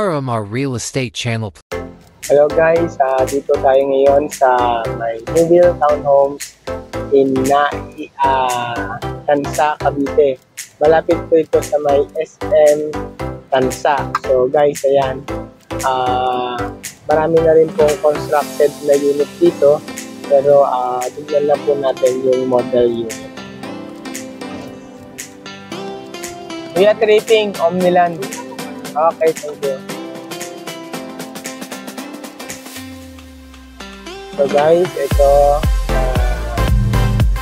RMR Real Estate Channel. Hello guys, dito tayo ngayon sa may Newville Townhomes in Tansa, Cavite. Malapit po ito sa may SM Tansa. So guys, ayan, marami na rin pong constructed na unit dito, pero tignan na po natin yung model unit. We are rating Omniland. Okay, thank you. So guys, ito,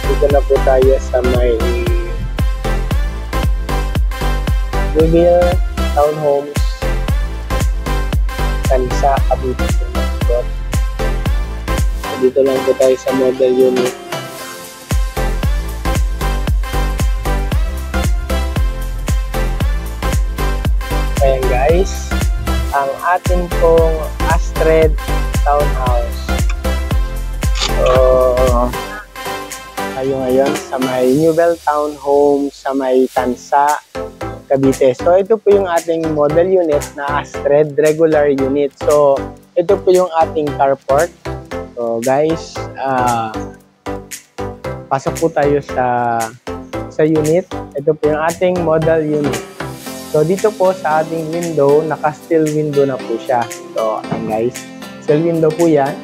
dito na po tayo sa may Newville Townhomes Tansa, Cavite. So, dito lang po tayo sa model unit. Ayan guys, ang atin pong Astred Townhouse. So, tayo ngayon sa may Newville Townhomes sa may Tansa, Cavite. So, ito po yung ating model unit na Astred regular unit. So, ito po yung ating carport. So, guys, pasok po tayo sa unit. Ito po yung ating model unit. So, dito po sa ating window, naka-steel window na po siya. So, ayan guys, steel window po yan.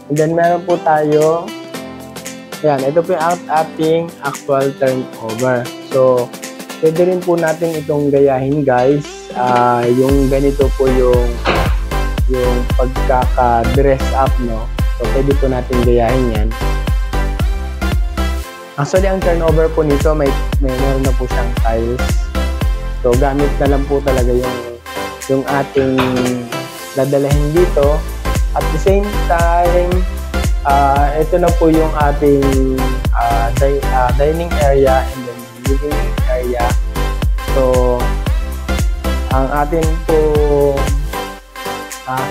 And then, meron po tayo, ayan, ito po yung ating actual turnover. So, pwede rin po natin itong gayahin guys. Yung ganito po yung pagkaka-dress up, no? So, pwede po natin gayahin yan. Actually, ang turnover po nito, meron na po siyang tiles. So, gamit na lang po talaga yung ating dadalahin dito. At the same time, ito na po yung ating dining area and then living area. So, ang ating po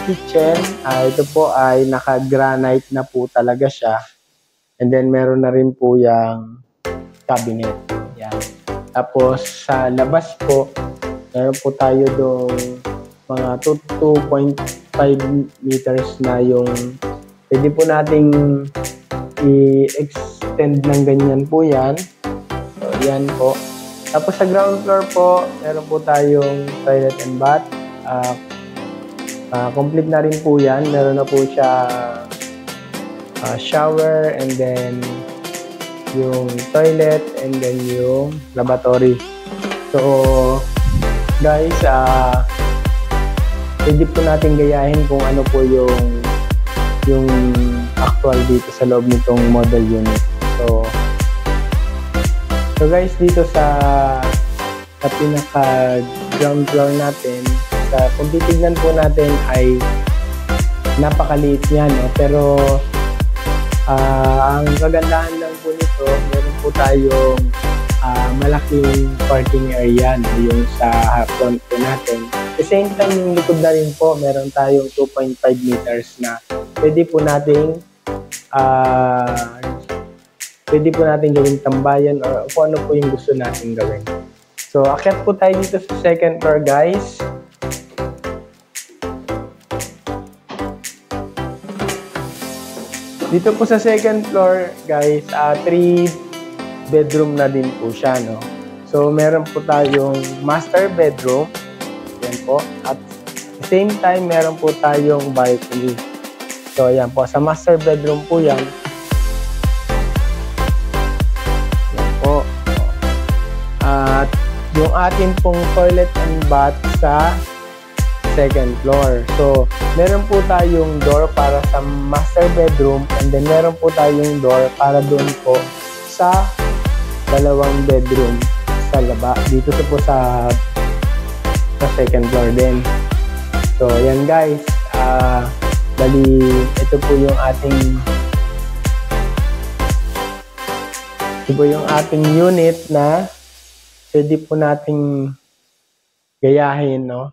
kitchen, ito po ay naka-granite na po talaga siya. And then, meron na rin po yung cabinet. Yan. Tapos, sa labas po, meron po tayo doon mga 2.5 meters na yung pwede po nating i-extend ng ganyan po yan. So, yan po. Tapos, sa ground floor po, meron po tayong toilet and bath. Complete na rin po yan. Meron na po siya shower and then yung toilet and then yung lavatory. So guys, pwede po natin gayahin kung ano po yung actual dito sa loob nitong model unit. So guys, dito sa pinaka ground floor natin, kung titignan po natin ay napakaliit niya, no? Pero ang kagandahan lang po nito, meron po tayong malaking parking area, no? Yung sa front po natin. At the same time, yung likod na rin po, meron tayong 2.5 meters na pwede po nating gawing tambayan or kung ano po yung gusto natin gawin. So, akyat po tayo dito sa second floor guys. Dito po sa second floor, guys, 3 bedroom na din po siya, no? So, meron po tayong master bedroom. Yan po. At the same time, meron po tayong balcony. So, yan po. Sa master bedroom po yan. Yan po. At yung ating pong toilet and bath sa second floor. So, meron po tayong door para sa master bedroom and then meron po tayong door para doon po sa dalawang bedroom sa laba. Dito po sa second floor din. So, yan guys. Bali, ito po yung ating unit na pwede po nating gayahin, no?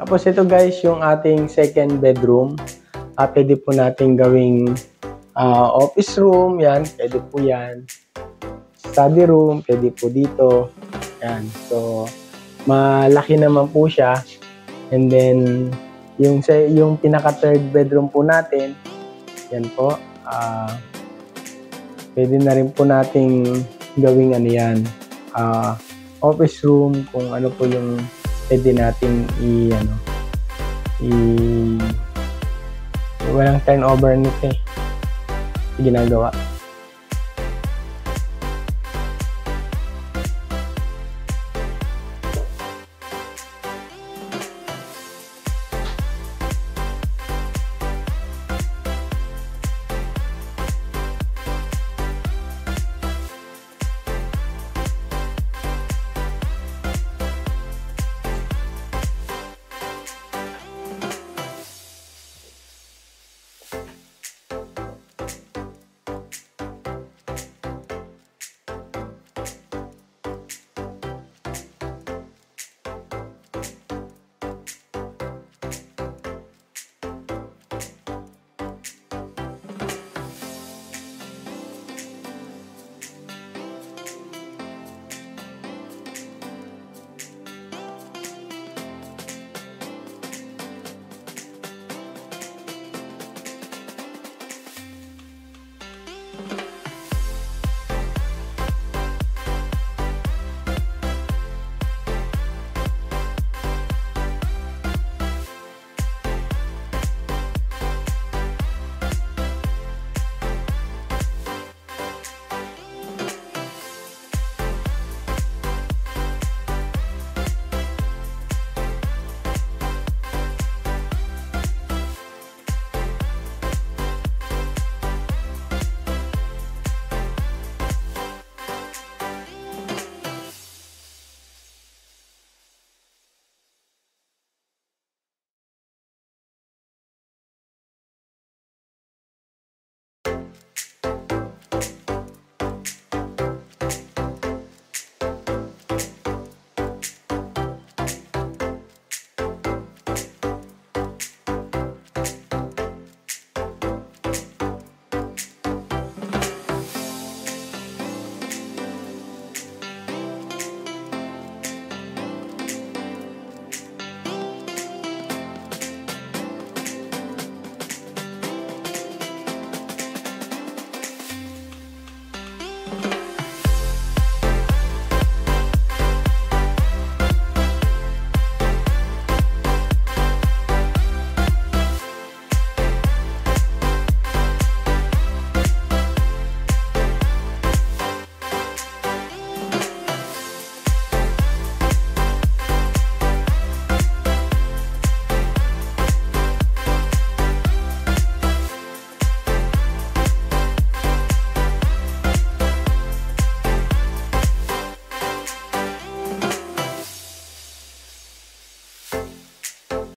Tapos ito guys, yung ating second bedroom. Pwede po natin gawing office room. Yan, pwede po yan. study room, pwede po dito. Yan. So, malaki naman po siya. And then, yung pinaka third bedroom po natin, yan po. Pwede na rin po nating gawing ano yan, office room, kung ano po yung pwede nating walang turnover nito ginagawa.